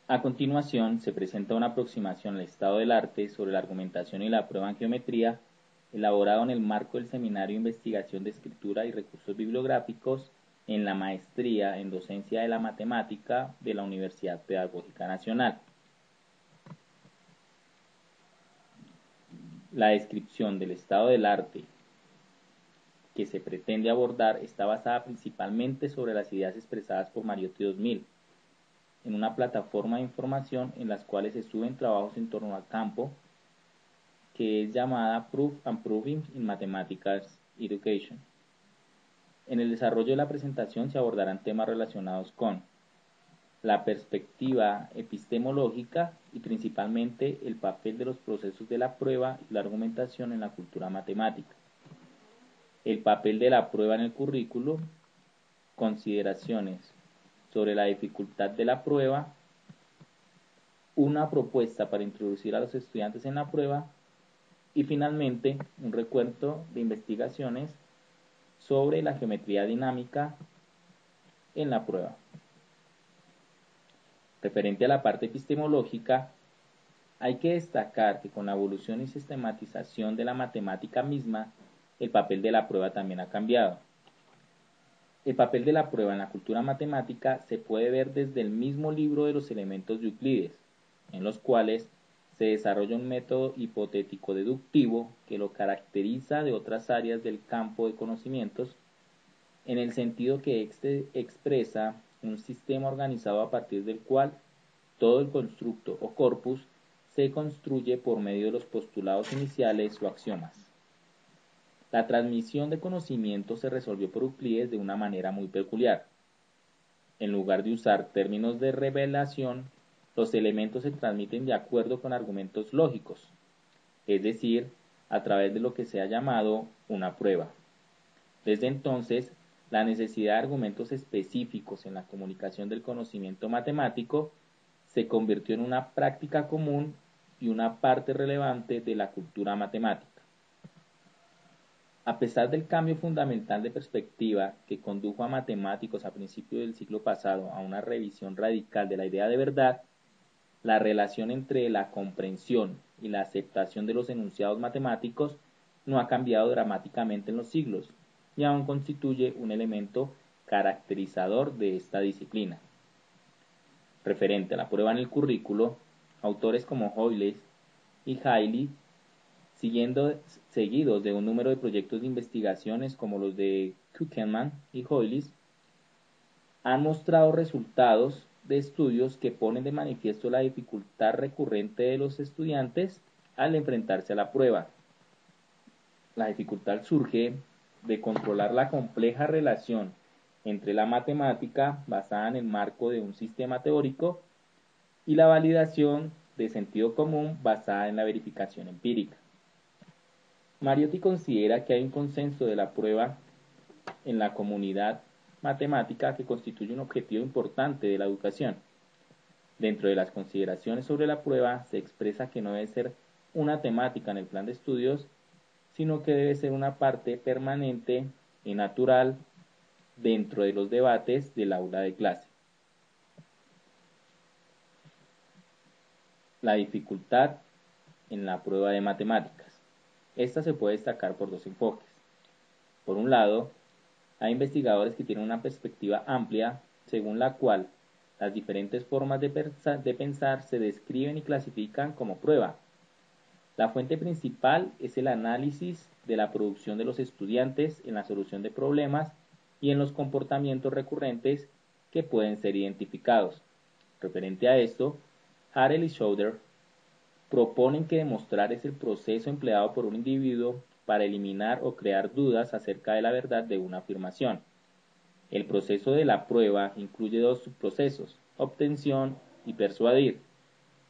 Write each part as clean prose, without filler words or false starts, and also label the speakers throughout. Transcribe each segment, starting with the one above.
Speaker 1: A continuación, se presenta una aproximación al estado del arte sobre la argumentación y la prueba en geometría, elaborado en el marco del Seminario de Investigación de Escritura y Recursos Bibliográficos en la Maestría en Docencia de la Matemática de la Universidad Pedagógica Nacional. La descripción del estado del arte que se pretende abordar está basada principalmente sobre las ideas expresadas por Mariotti 2000, en una plataforma de información en las cuales se suben trabajos en torno al campo que es llamada Proof and Proving in Mathematics Education. En el desarrollo de la presentación se abordarán temas relacionados con la perspectiva epistemológica y principalmente el papel de los procesos de la prueba y la argumentación en la cultura matemática, el papel de la prueba en el currículo, consideraciones sobre la dificultad de la prueba, una propuesta para introducir a los estudiantes en la prueba y finalmente un recuento de investigaciones sobre la geometría dinámica en la prueba. Referente a la parte epistemológica, hay que destacar que con la evolución y sistematización de la matemática misma, el papel de la prueba también ha cambiado. El papel de la prueba en la cultura matemática se puede ver desde el mismo libro de los elementos de Euclides, en los cuales se desarrolla un método hipotético deductivo que lo caracteriza de otras áreas del campo de conocimientos, en el sentido que expresa un sistema organizado a partir del cual todo el constructo o corpus se construye por medio de los postulados iniciales o axiomas. La transmisión de conocimiento se resolvió por Euclides de una manera muy peculiar. En lugar de usar términos de revelación, los elementos se transmiten de acuerdo con argumentos lógicos, es decir, a través de lo que se ha llamado una prueba. Desde entonces, la necesidad de argumentos específicos en la comunicación del conocimiento matemático se convirtió en una práctica común y una parte relevante de la cultura matemática. A pesar del cambio fundamental de perspectiva que condujo a matemáticos a principios del siglo pasado a una revisión radical de la idea de verdad, la relación entre la comprensión y la aceptación de los enunciados matemáticos no ha cambiado dramáticamente en los siglos y aún constituye un elemento caracterizador de esta disciplina. Referente a la prueba en el currículo, autores como Hoyles y Hailey, seguidos de un número de proyectos de investigaciones como los de Kuckelman y Hoyles, han mostrado resultados de estudios que ponen de manifiesto la dificultad recurrente de los estudiantes al enfrentarse a la prueba. La dificultad surge de controlar la compleja relación entre la matemática basada en el marco de un sistema teórico y la validación de sentido común basada en la verificación empírica. Mariotti considera que hay un consenso de la prueba en la comunidad matemática que constituye un objetivo importante de la educación. Dentro de las consideraciones sobre la prueba se expresa que no debe ser una temática en el plan de estudios, sino que debe ser una parte permanente y natural dentro de los debates del aula de clase. La dificultad en la prueba de matemáticas. Esta se puede destacar por dos enfoques. Por un lado, hay investigadores que tienen una perspectiva amplia según la cual las diferentes formas de pensar se describen y clasifican como prueba. La fuente principal es el análisis de la producción de los estudiantes en la solución de problemas y en los comportamientos recurrentes que pueden ser identificados. Referente a esto, Harel y Schroeder proponen que demostrar es el proceso empleado por un individuo para eliminar o crear dudas acerca de la verdad de una afirmación. El proceso de la prueba incluye dos subprocesos, obtención y persuadir.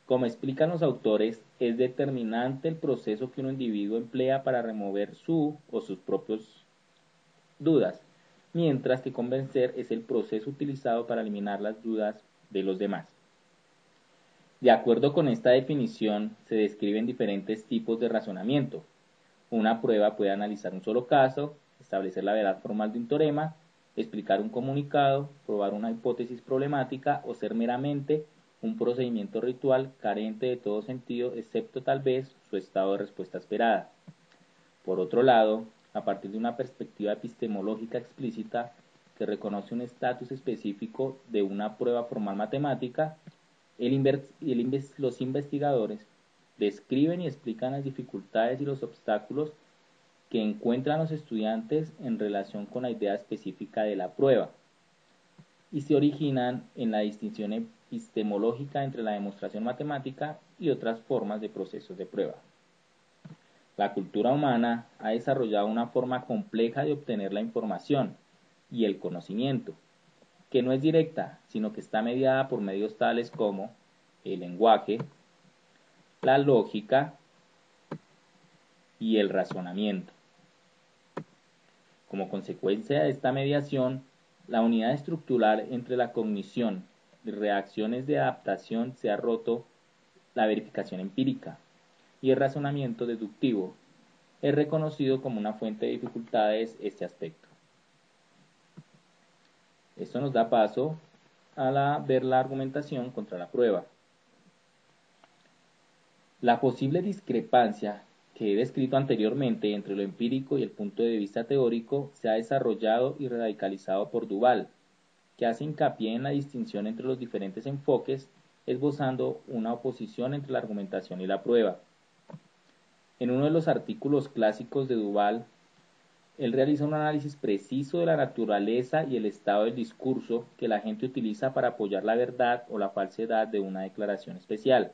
Speaker 1: Como explican los autores, es determinante el proceso que un individuo emplea para remover su o sus propias dudas, mientras que convencer es el proceso utilizado para eliminar las dudas de los demás. De acuerdo con esta definición, se describen diferentes tipos de razonamiento. Una prueba puede analizar un solo caso, establecer la verdad formal de un teorema, explicar un comunicado, probar una hipótesis problemática o ser meramente un procedimiento ritual carente de todo sentido, excepto tal vez su estado de respuesta esperada. Por otro lado, a partir de una perspectiva epistemológica explícita que reconoce un estatus específico de una prueba formal matemática, los investigadores describen y explican las dificultades y los obstáculos que encuentran los estudiantes en relación con la idea específica de la prueba y se originan en la distinción epistemológica entre la demostración matemática y otras formas de procesos de prueba. La cultura humana ha desarrollado una forma compleja de obtener la información y el conocimiento, que no es directa, sino que está mediada por medios tales como el lenguaje, la lógica y el razonamiento. Como consecuencia de esta mediación, la unidad estructural entre la cognición y reacciones de adaptación se ha roto la verificación empírica, y el razonamiento deductivo es reconocido como una fuente de dificultades este aspecto. Esto nos da paso a ver la argumentación contra la prueba. La posible discrepancia que he descrito anteriormente entre lo empírico y el punto de vista teórico se ha desarrollado y radicalizado por Duval, que hace hincapié en la distinción entre los diferentes enfoques, esbozando una oposición entre la argumentación y la prueba. En uno de los artículos clásicos de Duval, él realiza un análisis preciso de la naturaleza y el estado del discurso que la gente utiliza para apoyar la verdad o la falsedad de una declaración especial.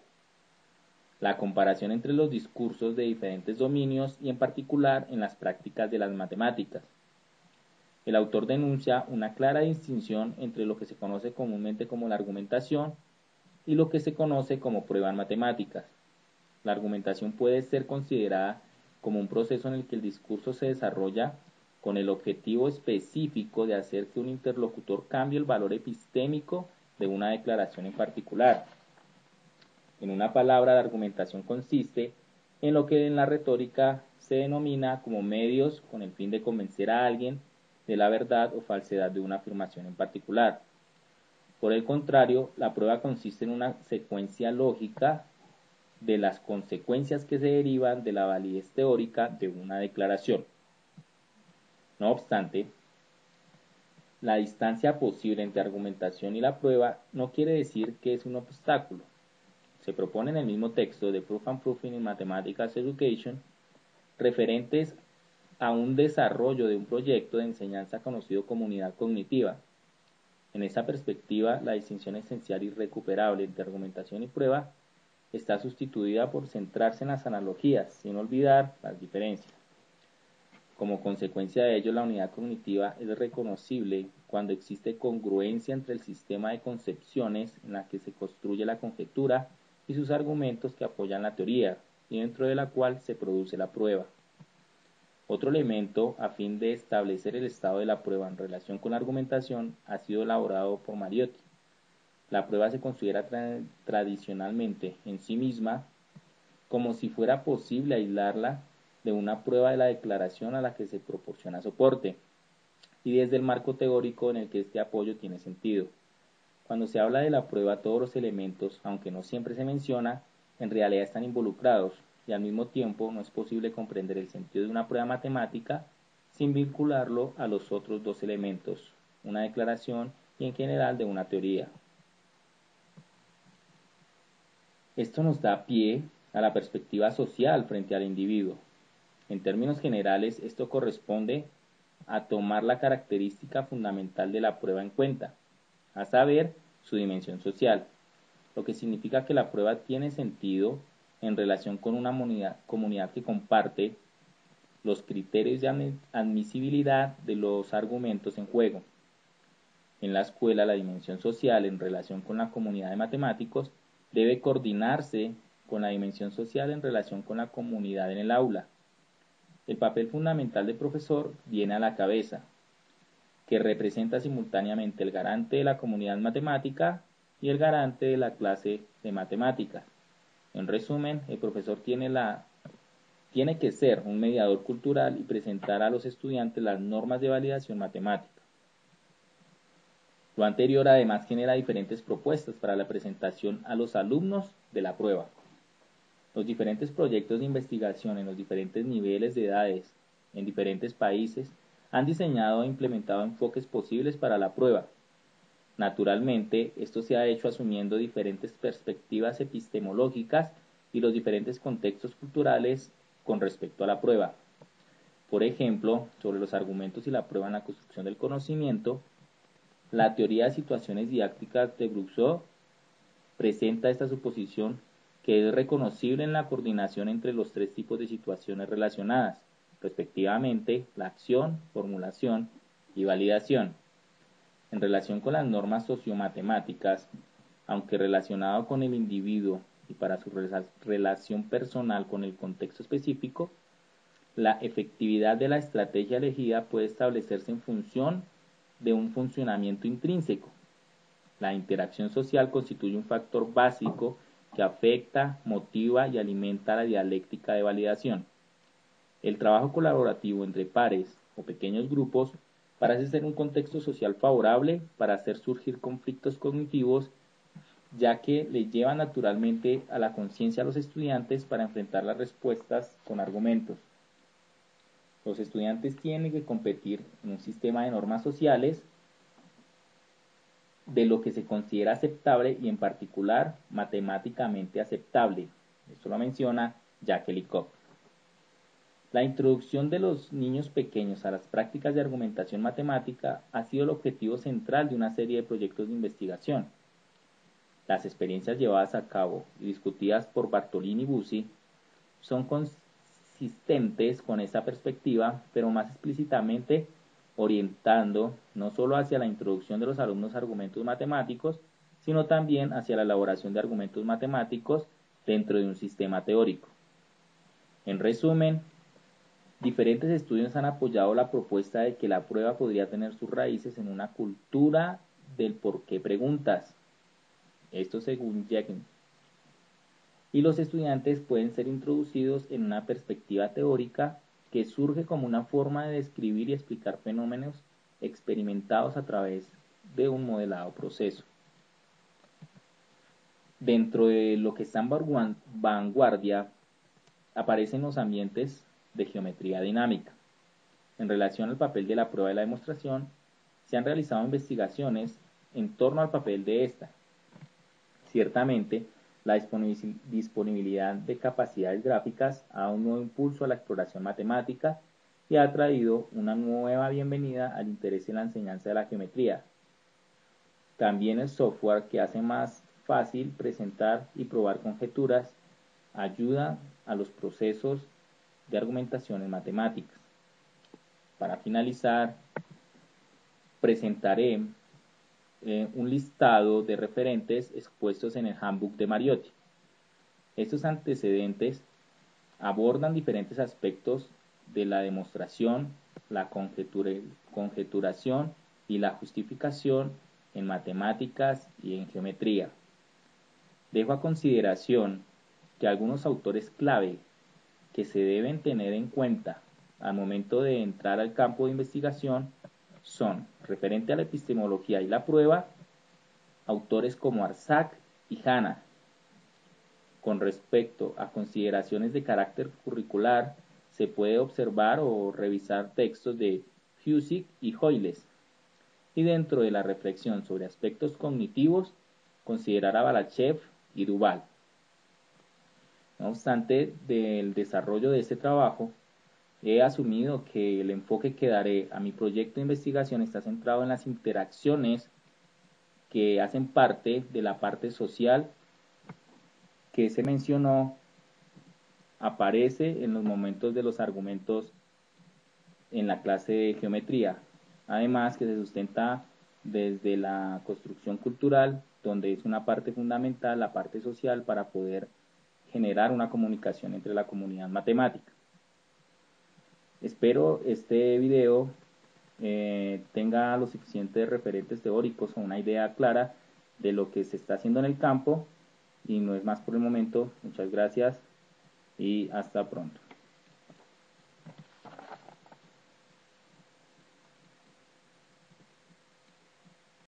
Speaker 1: La comparación entre los discursos de diferentes dominios y en particular en las prácticas de las matemáticas. El autor denuncia una clara distinción entre lo que se conoce comúnmente como la argumentación y lo que se conoce como pruebas matemáticas. La argumentación puede ser considerada como un proceso en el que el discurso se desarrolla con el objetivo específico de hacer que un interlocutor cambie el valor epistémico de una declaración en particular. En una palabra, la argumentación consiste en lo que en la retórica se denomina como medios con el fin de convencer a alguien de la verdad o falsedad de una afirmación en particular. Por el contrario, la prueba consiste en una secuencia lógica de las consecuencias que se derivan de la validez teórica de una declaración. No obstante, la distancia posible entre argumentación y la prueba no quiere decir que es un obstáculo. Se propone en el mismo texto de Proof and Proofing in Mathematics Education referentes a un desarrollo de un proyecto de enseñanza conocido como unidad cognitiva. En esa perspectiva, la distinción esencial y irrecuperable entre argumentación y prueba está sustituida por centrarse en las analogías, sin olvidar las diferencias. Como consecuencia de ello, la unidad cognitiva es reconocible cuando existe congruencia entre el sistema de concepciones en la que se construye la conjetura y sus argumentos que apoyan la teoría, y dentro de la cual se produce la prueba. Otro elemento a fin de establecer el estado de la prueba en relación con la argumentación ha sido elaborado por Mariotti. La prueba se considera tradicionalmente en sí misma como si fuera posible aislarla de una prueba de la declaración a la que se proporciona soporte, y desde el marco teórico en el que este apoyo tiene sentido. Cuando se habla de la prueba, todos los elementos, aunque no siempre se menciona, en realidad están involucrados, y al mismo tiempo no es posible comprender el sentido de una prueba matemática sin vincularlo a los otros dos elementos, una declaración y en general de una teoría. Esto nos da pie a la perspectiva social frente al individuo. En términos generales, esto corresponde a tomar la característica fundamental de la prueba en cuenta, a saber, su dimensión social, lo que significa que la prueba tiene sentido en relación con una comunidad que comparte los criterios de admisibilidad de los argumentos en juego. En la escuela, la dimensión social en relación con la comunidad de matemáticos debe coordinarse con la dimensión social en relación con la comunidad en el aula. El papel fundamental del profesor viene a la cabeza, que representa simultáneamente el garante de la comunidad matemática y el garante de la clase de matemáticas. En resumen, el profesor tiene que ser un mediador cultural y presentar a los estudiantes las normas de validación matemática. Lo anterior además genera diferentes propuestas para la presentación a los alumnos de la prueba. Los diferentes proyectos de investigación en los diferentes niveles de edades en diferentes países han diseñado e implementado enfoques posibles para la prueba. Naturalmente, esto se ha hecho asumiendo diferentes perspectivas epistemológicas y los diferentes contextos culturales con respecto a la prueba. Por ejemplo, sobre los argumentos y la prueba en la construcción del conocimiento, la teoría de situaciones didácticas de Brousseau presenta esta suposición que es reconocible en la coordinación entre los tres tipos de situaciones relacionadas, respectivamente la acción, formulación y validación. En relación con las normas sociomatemáticas, aunque relacionado con el individuo y para su relación personal con el contexto específico, la efectividad de la estrategia elegida puede establecerse en función de un funcionamiento intrínseco. La interacción social constituye un factor básico que afecta, motiva y alimenta la dialéctica de validación. El trabajo colaborativo entre pares o pequeños grupos parece ser un contexto social favorable para hacer surgir conflictos cognitivos, ya que le lleva naturalmente a la conciencia a los estudiantes para enfrentar las respuestas con argumentos. Los estudiantes tienen que competir en un sistema de normas sociales de lo que se considera aceptable y en particular matemáticamente aceptable. Esto lo menciona Jacques Lecoq. La introducción de los niños pequeños a las prácticas de argumentación matemática ha sido el objetivo central de una serie de proyectos de investigación. Las experiencias llevadas a cabo y discutidas por Bartolini y Busi son consistentes con esa perspectiva, pero más explícitamente orientando no solo hacia la introducción de los alumnos a argumentos matemáticos, sino también hacia la elaboración de argumentos matemáticos dentro de un sistema teórico. En resumen, diferentes estudios han apoyado la propuesta de que la prueba podría tener sus raíces en una cultura del por qué preguntas. Esto según Jekyll. Y los estudiantes pueden ser introducidos en una perspectiva teórica que surge como una forma de describir y explicar fenómenos experimentados a través de un modelado proceso. Dentro de lo que está en vanguardia aparecen los ambientes de geometría dinámica. En relación al papel de la prueba de la demostración, se han realizado investigaciones en torno al papel de esta. Ciertamente, la disponibilidad de capacidades gráficas ha dado un nuevo impulso a la exploración matemática y ha traído una nueva bienvenida al interés en la enseñanza de la geometría. También el software que hace más fácil presentar y probar conjeturas ayuda a los procesos de argumentación en matemáticas. Para finalizar, presentaré un listado de referentes expuestos en el Handbook de Mariotti. Estos antecedentes abordan diferentes aspectos de la demostración, la conjeturación y la justificación en matemáticas y en geometría. Dejo a consideración que algunos autores clave que se deben tener en cuenta al momento de entrar al campo de investigación son, referente a la epistemología y la prueba, autores como Arsac y Hanna. Con respecto a consideraciones de carácter curricular, se puede observar o revisar textos de Husic y Hoyles. Y dentro de la reflexión sobre aspectos cognitivos, considerar a Balachev y Duval. No obstante, del desarrollo de este trabajo, he asumido que el enfoque que daré a mi proyecto de investigación está centrado en las interacciones que hacen parte de la parte social que se mencionó, aparece en los momentos de los argumentos en la clase de geometría. Además que se sustenta desde la construcción cultural, donde es una parte fundamental la parte social para poder generar una comunicación entre la comunidad matemática. Espero este video tenga los suficientes referentes teóricos o una idea clara de lo que se está haciendo en el campo, y no es más por el momento. Muchas gracias y hasta pronto.